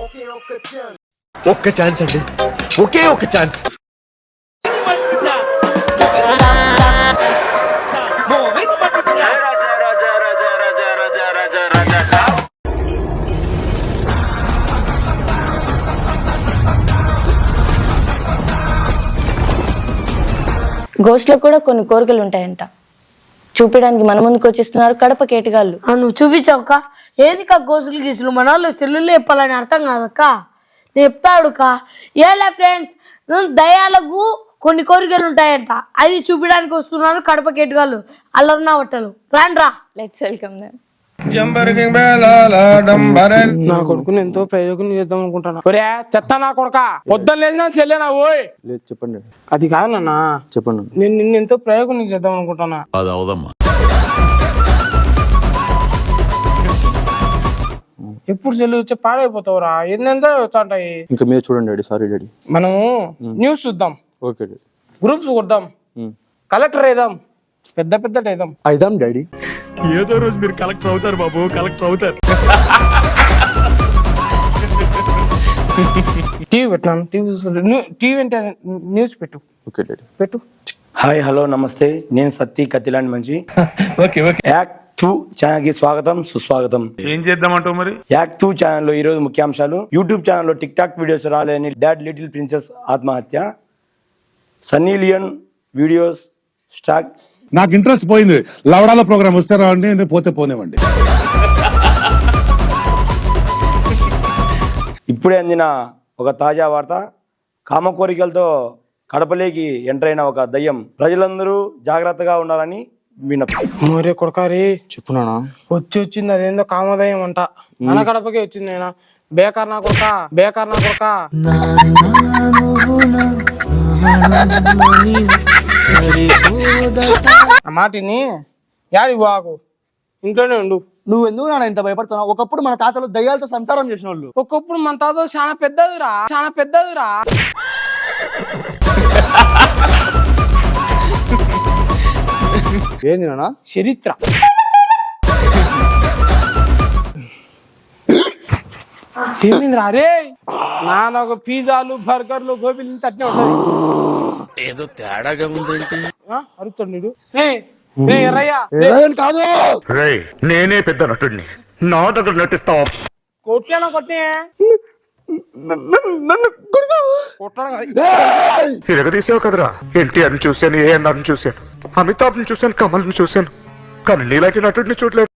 ఒక్క ఛాన్స్ అండి, ఒకే ఒక్క ఛాన్స్. గోస్ట్ లో కూడా కొన్ని కోరికలు ఉంటాయంట, చూపించడానికి మన ముందుకు వచ్చేస్తున్నారు కడప కేటగాళ్ళు. నువ్వు చూపించావుక ఏదికా గోసులు గీసులు మన వాళ్ళు చెల్లుళ్ళు చెప్పాలని అర్థం కాదక్క. నేను చెప్తాడుక ఏలే ఫ్రెండ్స్, దయాలకు కొన్ని కోరికలు ఉంటాయంట, అది చూపించడానికి వస్తున్నారు కడప కేటగాళ్ళు. అల్లరినా బట్టలు రాండ్రా. Let's welcome them. నా కొడుకుని ఎంతో ప్రయోగం చేద్దాం అనుకుంటాను. ఒరే చెత్త నా కొడుక, పొద్దున్న లేచినా చెల్లేనా ఓయ్. లేదు చెప్పండి. అది కాదు నాన్న, చెప్పండి. నేను నిన్ను ఎంతో ప్రయోగం చేద్దాం అనుకుంటానా. అది అవదమ్మా. ఎప్పుడు చెల్లి వచ్చి పాడైపోతావురా, ఎంతెంత వచ్చాంటాయి. ఇంకా మీరు చూడండి డాడీ. Sorry daddy. మనము న్యూస్ చూద్దాం, ఓకే డాడీ. గ్రూప్స్ కొడదాం, కలెక్టర్ అయిదాం, పెద్ద పెద్ద అయిదాం. అయిదాం డాడీ. ఏదో రోజు మీరు కలెక్టర్ అవుతారు బాబు, కలెక్టర్ అవుతారు. టీవీ పెట్టినాను, టీవీ అంటే న్యూస్ పెట్టు. Okay daddy. పెట్టు. హాయ్ హలో నమస్తే, నేను సత్తి కత్తిలాంటి మంచి. Okay okay. యాక్ట్ 2 ఛానల్ కి స్వాగతం సుస్వాగతం. ఏం చేద్దామంటావు మరి? యాక్ట్ 2 ఛానల్లో ఈ రోజు ముఖ్యాంశాలు. యూట్యూబ్ ఛానల్లో టిక్ టాక్ వీడియోస్ రాలేని డాడ్ లిటిల్ ప్రిన్సెస్ ఆత్మహత్య, సన్నీ లియోన్ వీడియోస్ స్టాక్. నాకు ఇంట్రెస్ట్ పోయింది. లవడాల ప్రోగ్రామ్ వస్తే రావండి, నేను పోతే పోనేవండి. ఇప్పుడే అందిన ఒక తాజా వార్త. కామ కోరికలతో కడపలేకి ఎంటర్ అయిన ఒక దయ్యం. ప్రజలందరూ జాగ్రత్తగా ఉండాలని విన్నపం. మోరే కొడకారి చెప్పున్నానా? వచ్చింది అదేందో కామోదయం అంట, మన కడపకే వచ్చింది. నేను బేకార్ నా కొడక, బేకార్ నా కొడక. ఆ మాటిని యాడి బాగు, ఇంట్లోనే ఉండు. నువ్వెందుకు నాన్న ఇంత భయపడుతున్నావు? ఒకప్పుడు మన తాతలు దయ్యాలతో సంసారం చేసిన వాళ్ళు. ఒకప్పుడు మన తాత చాలా పెద్దదిరా, చాలా పెద్దదిరా. ఏంది నాన్న? చరిత్ర. ఏమైందిరా రే? నాన్న ఒక పిజ్జాలు బర్గర్లు గోబీలు తట్నే ఉంటది. ఏదో తేడాగా ఉందేంటి? అరుతుండు రే రే ఎర్రయ్యా. కాదు, నేనే పెద్ద నటుడిని, నా దగ్గర నటిస్తావా? కొట్టాను కొట్టే తిరగదీసావు కదరా. ఎన్టీఆర్ని చూశాను, ఏఎన్ఆర్ని చూశాను, అమితాబ్ని చూశాను, కమల్ని చూశాను, కానీ నీలాంటి నటుడిని చూడలేదు.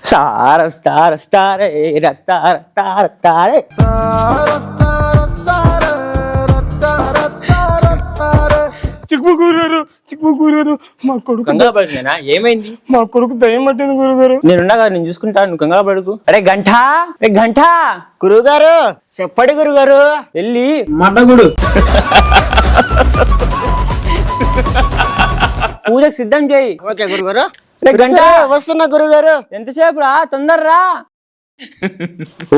స్టార్ స్టార్ స్టార్ రత్తార తార తారే. చిక్కుకూరారు చిక్కుకూరారు. మా కొడుకు ఏమైంది? మా కొడుకు దయ్యం పట్టింది గురుగారు. నేనుండగా నేను చూసుకుంటా, నువ్వు కంగారు పడుకు. అరే గంటా, గంటా. గురువుగారు చెప్పండి గురుగారు. వెళ్ళి మడ్డగుడు పూజకు సిద్ధం చేయి. ఓకే గురుగారు. గంట వస్తున్నా గురుగారు. ఎంతసేపు రా, తొందరరా.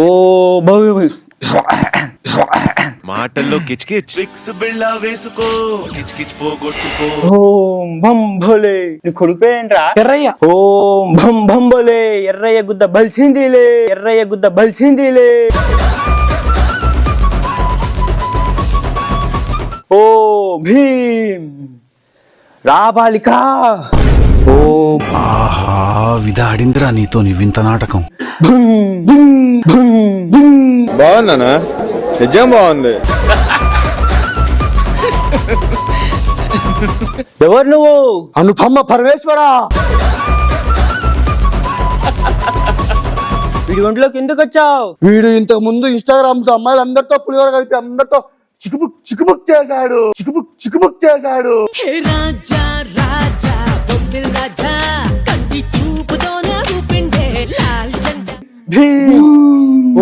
ఓ మాటల్లో కిచ్కిచ్, ఫిక్స్ బిళ్ళ వేసుకో, కిచ్కిచ్ పోగొట్టుకో. ఓం భం భోలే. నీ కొడుకు ఏంట్రా? ఎర్రయ్య. ఓం భం భం భోలే. ఎర్రయ్య గుద్ద బల్చిందిలే, ఎర్రయ్య గుద్ద బల్చిందిలే. ఓ భీమ్ రాబాలిక. ఓం ఆహా, విధాడిందిరా నీతో నీ వింత నాటకం. బాగుందనా? నిజం బాగుంది. ఎవరు నువ్వు? అనుపమ పరమేశ్వర. వీడి ఒంట్లోకి ఎందుకు వచ్చావు? వీడు ఇంతకు ముందు ఇన్స్టాగ్రామ్ తో అమ్మాయిలందరితో పులిహోర కలిపి అందరితో చిక్కుబుక్ చిక్కుబుక్ చేశాడు. చిక్కుబుక్ చిక్కుబుక్ చేశాడు. రాజా రాజా బొబ్బిల్ రాజా కంటి చూపుతోనే ఊపిండే లాల్ చంద. భీమ్.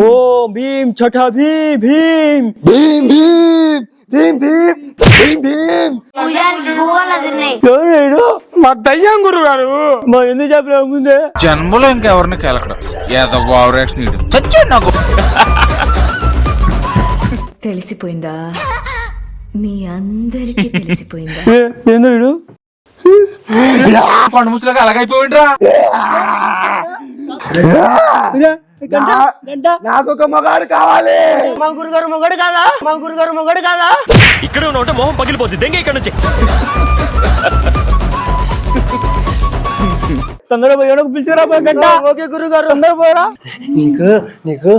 ఓ భీమ్ ఛఠా భీమ్ భీమ్ భీమ్ భీమ్ భీమ్ భీమ్ భీమ్ భీమ్. ఉయ్యానికి గువ్వలు తిన్నాయి. ఎవరు మా దయ్యం గురువు గారు. మా ఎందుకు చెప్పిన ముందే జన్మలో ఇంకెవరిని కెలకడం ఏదో ఓవరాక్షన్ చచ్చే నాకు. తెలిసిపోయిందా? మీ అందరికీ తెలిసిపోయిందా? ఎందుకు కొండ ముచ్చులకు అలాగైపోయిండ్రా. నాకు ఒక మగాడు కావాలి. మా గురుగారు మొగడు కాదా? మా గురుగారు మొగడు కాదా? ఇక్కడ ఉన్న మొహం పగిలిపోద్ది దెంగ ఇక్కడ నుంచి. తొందరగా పోయి పిలిచారా? ఓకే గురుగారు తొందరగా పోయారా? నీకు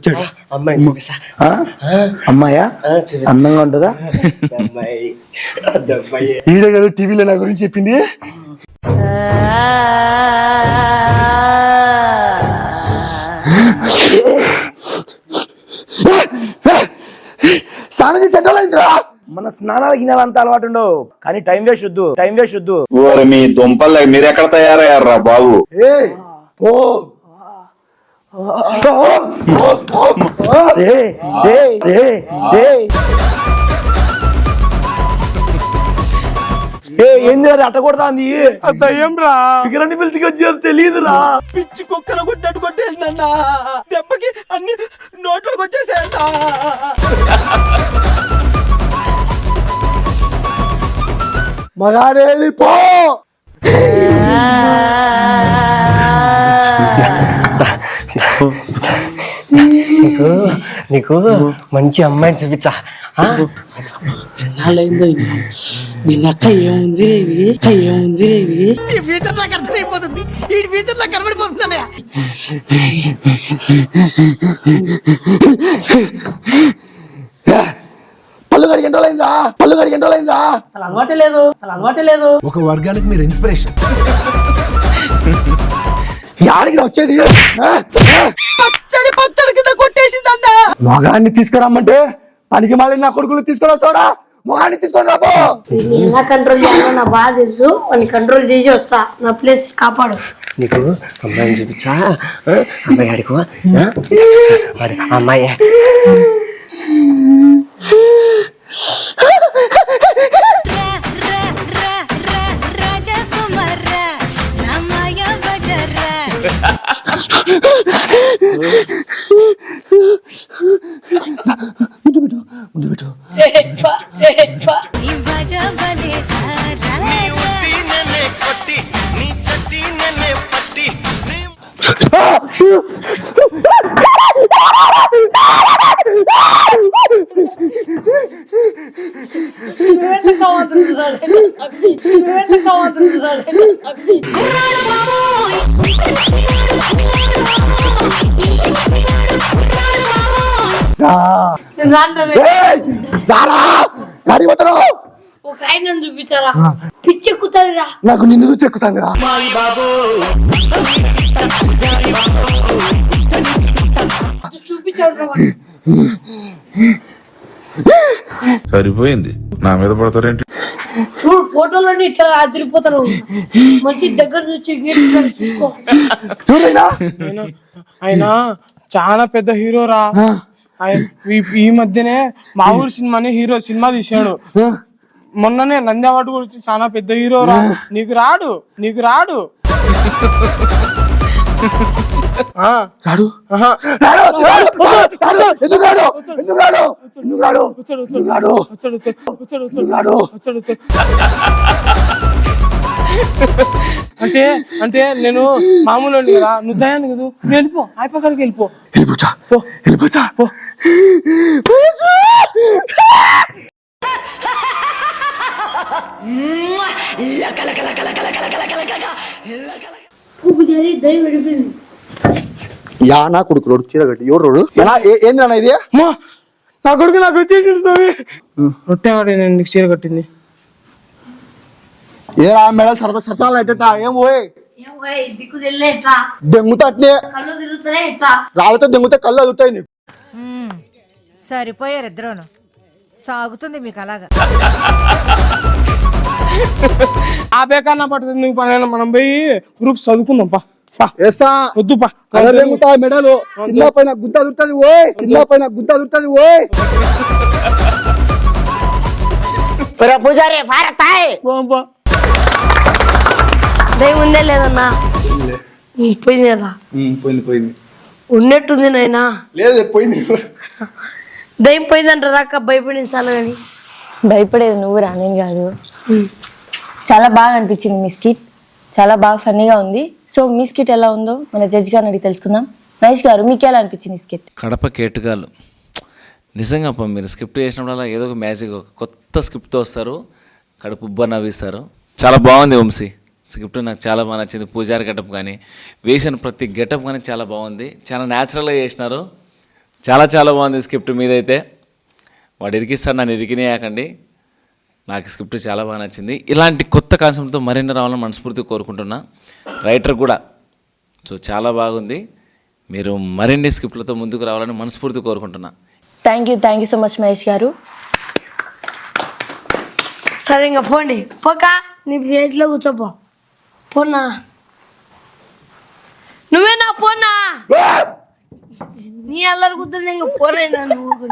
చూడు అమ్మాయి చూపిస్తా. అమ్మాయా అందంగా ఉంటుందా? ఈడే కదా టీవీలో నా గురించి చెప్పింది. స్నానం చేసి సెంటర్ అయిందిరా. మన స్నానాలు గినాలంతా అలవాటు ఉండవు కానీ టైం వేస్ట్ వద్దు. మీ దుంపలు మీరు ఎక్కడ తయారయ్యారా బాబు? ఓ ఏంది అది అట్టకూడదా? అంది దయ్యం రా. విగ్రహాన్ని పిలిచికొచ్చారు తెలియదురా. పిచ్చి కుక్కలు కొట్టినట్టు కొట్టేసిందన్న. దెబ్బకి అన్ని నోట్లోకి వచ్చేసాయంట. మగాడేది పో. నీకు మంచి అమ్మాయిని చూపించా. ఎన్నాళ్ళైందో దీని అక్క ఏముంది రేవి ఈ ఫ్యూచర్ నాకు అర్థమైపోతుంది. ఈ ఫ్యూచర్ నాకు కనబడిపోతుందన్నయ్య. పళ్ళు గడికి ఎంటోలైందా? అసలు అలవాటే లేదు. ఒక వర్గానికి మీరు ఇన్స్పిరేషన్. యాడికి వచ్చేది? పచ్చడి కింద కొట్టేసిందన్న. మగాడిని తీసుకురమ్మంటే పనికి మళ్ళీ నా కొడుకులు తీసుకొని వస్తాడా? మగాడిని తీసుకొని రాబో. ఎలా కంట్రోల్ చేయాలో నా బాగా తెలుసు. వాళ్ళని కంట్రోల్ చేసి వస్తా. నా ప్లేస్ కాపాడు. నీకు అమ్మాయిని చూపించా. అమ్మాయి ఆడుకో. అమ్మాయి ఒక ఆయన చూపించారా? పిచ్చెక్కుతారా? నాకు నిన్ను చూసి ఎక్కుతాందిరా. చూపించాడు. సరిపోయింది. నా మీద పడతారేంటి? చూడు ఫోటోలోని ఇట్లా అదిరిపోతారు. మంచి దగ్గర చూసి చూసుకో. ఆయన చాలా పెద్ద హీరో రా. ఈ మధ్యనే మా ఊరు సినిమా తీసాడు. మొన్ననే నంది అవార్డు గురించి చాలా పెద్ద హీరో రా. నీకు రాడు అంటే నేను మామూలు కదా. నువ్వు దయాన్ని కదా. నువ్వు వెళ్ళిపో. అయిపోయి వెళ్ళిపో. నా కొడుకు రోడ్డు చీర కట్టి ఎవరు రోడ్డు ఎలా ఏంది అన్న ఇది? నా కొడుకు నాకు వచ్చేసి రొట్టెవాడి నేను నీకు చీర కట్టింది. ఏరా మెడల్ సరసాలు ఎట్టా ఏం పోయి దిక్కు తెల్లే ఎట్లా? దెంగుతా అట్నే కళ్ళు తిరుగుతానే ఎట్లా? రాళ్ళతో దెంగుతే కళ్ళు అదుగుతాయి నీకు. సరిపోయారు ఇద్దరును. సాగుతుంది మీకు అలాగా. ఆ బేకన్నా పడుతుంది. మనం పోయి గ్రూప్ చదువుకుందాం పా. వద్దు పా. దెంగుతా మెడలు కింద పైన గుద్ద దురుతుంది ఓయ్. పూజారి భారతాయ్ దయ్యం ఉందే లేదన్నా పోయింది కదా పోయింది ఉన్నట్టుంది నాయనా లేదు పోయింది దయ్యం పోయిందంటారా అక్క భయపడించాలి కానీ భయపడేది నువ్వు రా, నేను కాదు. చాలా బాగా అనిపించింది మీ స్కిట్, చాలా బాగా ఫన్నీగా ఉంది. సో మీ స్కిట్ ఎలా ఉందో మన జడ్జి గారిని అడిగి తెలుసుకుందాం. మహేష్ గారు మీకు ఎలా అనిపించింది ఈ స్కిట్? కడప కేటుగాళ్ళు నిజంగా అప్ప మీరు స్క్రిప్ట్ చేసినప్పుడల్లా ఏదో ఒక మ్యాజిక్, ఒక కొత్త స్క్రిప్ట్తో వస్తారు, కడుపు ఉబ్బ నవ్విస్తారు. చాలా బాగుంది వంశీ స్క్రిప్ట్, నాకు చాలా బాగా నచ్చింది. పూజారి గెటప్ కానీ వేసిన ప్రతి గెటప్ కానీ చాలా బాగుంది, చాలా న్యాచురల్గా చేసినారు. చాలా చాలా బాగుంది స్క్రిప్ట్ మీదైతే. వాడు ఇరికిస్తాడు, నన్ను ఇరికినేయకండి. నాకు స్క్రిప్ట్ చాలా బాగా నచ్చింది. ఇలాంటి కొత్త కాన్సెప్ట్తో మరిన్ని రావాలని మనస్ఫూర్తిగా కోరుకుంటున్నా. రైటర్ కూడా సో చాలా బాగుంది. మీరు మరిన్ని స్క్రిప్ట్లతో ముందుకు రావాలని మనస్ఫూర్తిగా కోరుకుంటున్నా. Thank you so much Mahesh గారు. సరే ఇంకా పోండి, పోక నీ ప్లేట్లో కూర్చోపో. పోనా నువ్వేనా? పోనా నీ అల్లరి కూర్చుంది ఇంకా పోనైనా నువ్వు.